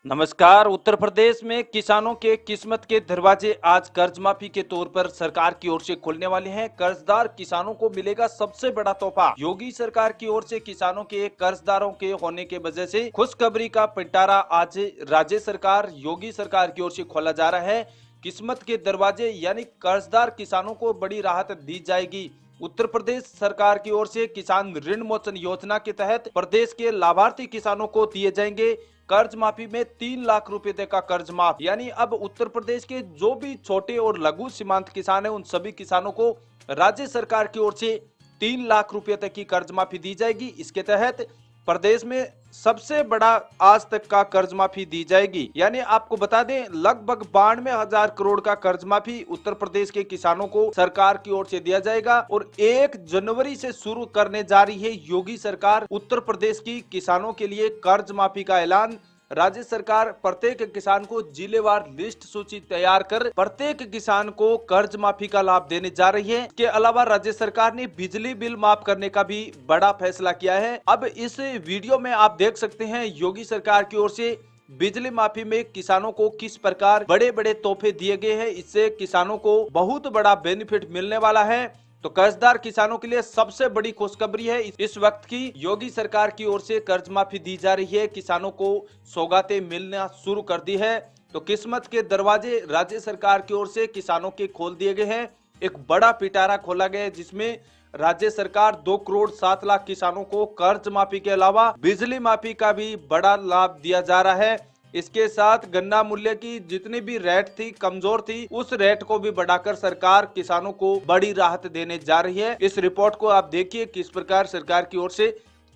नमस्कार। उत्तर प्रदेश में किसानों के किस्मत के दरवाजे आज कर्ज माफी के तौर पर सरकार की ओर से खुलने वाले हैं। कर्जदार किसानों को मिलेगा सबसे बड़ा तोहफा। योगी सरकार की ओर से किसानों के कर्जदारों के होने के वजह से खुशखबरी का पिटारा आज राज्य सरकार योगी सरकार की ओर से खोला जा रहा है। किस्मत के दरवाजे यानी कर्जदार किसानों को बड़ी राहत दी जाएगी। उत्तर प्रदेश सरकार की ओर से किसान ऋण मोचन योजना के तहत प्रदेश के लाभार्थी किसानों को दिए जाएंगे कर्ज माफी में 3 लाख रुपए तक का कर्ज माफ। यानी अब उत्तर प्रदेश के जो भी छोटे और लघु सीमांत किसान हैं उन सभी किसानों को राज्य सरकार की ओर से 3 लाख रुपए तक की कर्ज माफी दी जाएगी। इसके तहत प्रदेश में सबसे बड़ा आज तक का कर्ज माफी दी जाएगी। यानी आपको बता दें लगभग 92,000 करोड़ का कर्ज माफी उत्तर प्रदेश के किसानों को सरकार की ओर से दिया जाएगा और 1 जनवरी से शुरू करने जा रही है योगी सरकार उत्तर प्रदेश की किसानों के लिए कर्ज माफी का ऐलान। राज्य सरकार प्रत्येक किसान को जिलेवार लिस्ट सूची तैयार कर प्रत्येक किसान को कर्ज माफी का लाभ देने जा रही है। इसके अलावा राज्य सरकार ने बिजली बिल माफ करने का भी बड़ा फैसला किया है। अब इस वीडियो में आप देख सकते हैं योगी सरकार की ओर से बिजली माफी में किसानों को किस प्रकार बड़े बड़े तोहफे दिए गए हैं। इससे किसानों को बहुत बड़ा बेनिफिट मिलने वाला है। तो कर्जदार किसानों के लिए सबसे बड़ी खुशखबरी है इस वक्त की योगी सरकार की ओर से कर्ज माफी दी जा रही है। किसानों को सौगातें मिलना शुरू कर दी है। तो किस्मत के दरवाजे राज्य सरकार की ओर से किसानों के खोल दिए गए हैं। एक बड़ा पिटारा खोला गया है जिसमें राज्य सरकार 2 करोड़ 7 लाख किसानों को कर्ज माफी के अलावा बिजली माफी का भी बड़ा लाभ दिया जा रहा है। इसके साथ गन्ना मूल्य की जितनी भी रेट थी कमजोर थी उस रेट को भी बढ़ाकर सरकार किसानों को बड़ी राहत देने जा रही है। इस रिपोर्ट को आप देखिए किस प्रकार सरकार की ओर से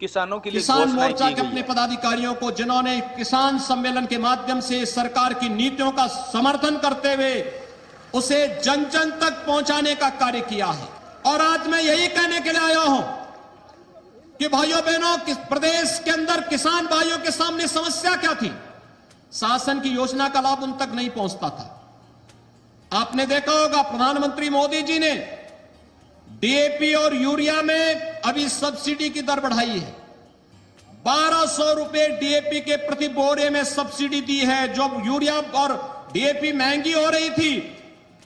किसानों के लिए किसान मोर्चा के अपने पदाधिकारियों को जिन्होंने किसान सम्मेलन के माध्यम से सरकार की नीतियों का समर्थन करते हुए उसे जन जन तक पहुंचाने का कार्य किया है। और आज मैं यही कहने के लिए आया हूं कि भाइयों बहनों प्रदेश के अंदर किसान भाइयों के सामने समस्या क्या थी। शासन की योजना का लाभ उन तक नहीं पहुंचता था। आपने देखा होगा प्रधानमंत्री मोदी जी ने डीएपी और यूरिया में अभी सब्सिडी की दर बढ़ाई है। 1200 रुपए डीएपी के प्रति बोरे में सब्सिडी दी है। जो यूरिया और डीएपी महंगी हो रही थी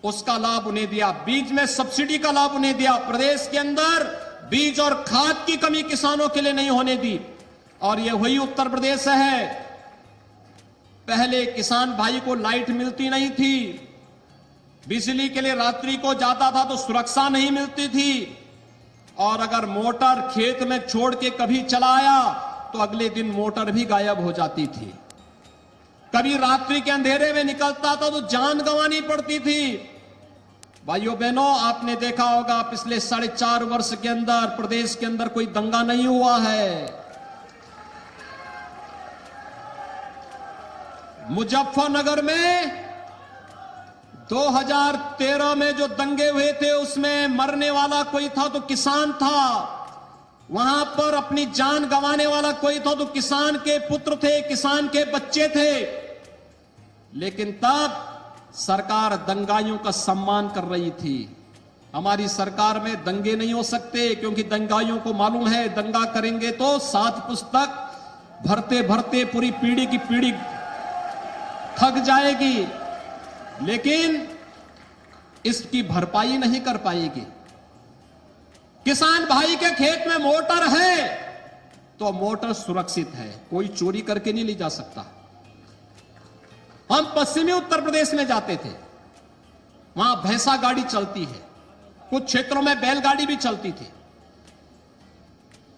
उसका लाभ उन्हें दिया। बीज में सब्सिडी का लाभ उन्हें दिया। प्रदेश के अंदर बीज और खाद की कमी किसानों के लिए नहीं होने दी। और यह वही उत्तर प्रदेश है। पहले किसान भाई को लाइट मिलती नहीं थी, बिजली के लिए रात्रि को जाता था तो सुरक्षा नहीं मिलती थी और अगर मोटर खेत में छोड़ के कभी चलाया तो अगले दिन मोटर भी गायब हो जाती थी। कभी रात्रि के अंधेरे में निकलता था तो जान गंवानी पड़ती थी। भाइयों बहनों आपने देखा होगा पिछले 4.5 वर्ष के अंदर प्रदेश के अंदर कोई दंगा नहीं हुआ है। मुजफ्फरनगर में 2013 में जो दंगे हुए थे उसमें मरने वाला कोई था तो किसान था। वहां पर अपनी जान गंवाने वाला कोई था तो किसान के पुत्र थे, किसान के बच्चे थे। लेकिन तब सरकार दंगाइयों का सम्मान कर रही थी। हमारी सरकार में दंगे नहीं हो सकते क्योंकि दंगाइयों को मालूम है दंगा करेंगे तो 7 पुस्तक भरते भरते पूरी पीढ़ी की पीढ़ी थक जाएगी, लेकिन इसकी भरपाई नहीं कर पाएगी। किसान भाई के खेत में मोटर है तो मोटर सुरक्षित है, कोई चोरी करके नहीं ले जा सकता। हम पश्चिमी उत्तर प्रदेश में जाते थे, वहां भैंसा गाड़ी चलती है, कुछ क्षेत्रों में बैलगाड़ी भी चलती थी।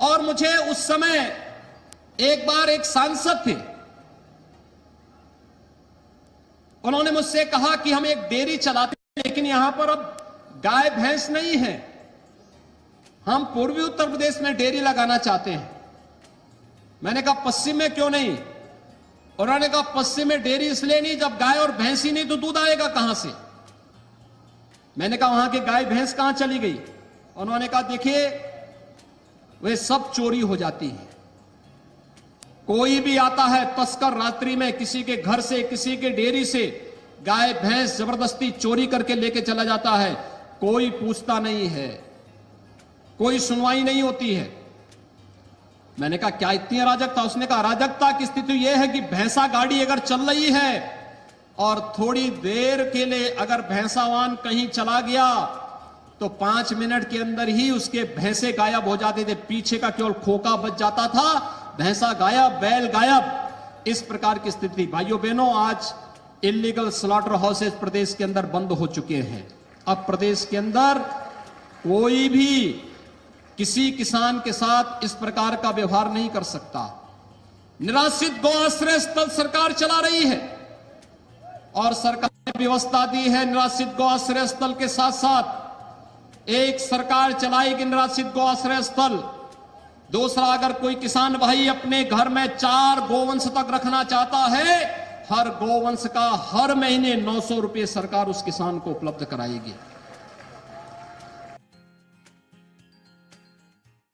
और मुझे उस समय एक बार एक सांसद थे, उन्होंने मुझसे कहा कि हम एक डेयरी चलाते हैं लेकिन यहां पर अब गाय भैंस नहीं है, हम पूर्वी उत्तर प्रदेश में डेयरी लगाना चाहते हैं। मैंने कहा पश्चिम में क्यों नहीं? उन्होंने कहा पश्चिम में डेयरी इसलिए नहीं, जब गाय और भैंस ही नहीं तो दूध आएगा कहां से? मैंने कहा वहां की गाय भैंस कहां चली गई? उन्होंने कहा देखिए वे सब चोरी हो जाती है। कोई भी आता है तस्कर रात्रि में किसी के घर से किसी के डेयरी से गाय भैंस जबरदस्ती चोरी करके लेके चला जाता है, कोई पूछता नहीं है, कोई सुनवाई नहीं होती है। मैंने कहा क्या इतनी अराजकता? उसने कहा अराजकता की स्थिति यह है कि भैंसा गाड़ी अगर चल रही है और थोड़ी देर के लिए अगर भैंसावान कहीं चला गया तो 5 मिनट के अंदर ही उसके भैंसे गायब हो जाते थे, पीछे का केवल खोका बच जाता था, भैंसा गायब, बैल गायब। इस प्रकार की स्थिति। भाइयों बहनों, आज इलीगल स्लॉटर हाउसेस प्रदेश के अंदर बंद हो चुके हैं। अब प्रदेश के अंदर कोई भी किसी किसान के साथ इस प्रकार का व्यवहार नहीं कर सकता। निराश्रित गौ आश्रय स्थल सरकार चला रही है और सरकार ने व्यवस्था दी है निराश्रित गौ आश्रय स्थल के साथ साथ एक सरकार चलाएगी निराश्रित गौ आश्रय स्थल। दूसरा, अगर कोई किसान भाई अपने घर में 4 गोवंश तक रखना चाहता है, हर गोवंश का हर महीने 900 रुपए सरकार उस किसान को उपलब्ध कराएगी।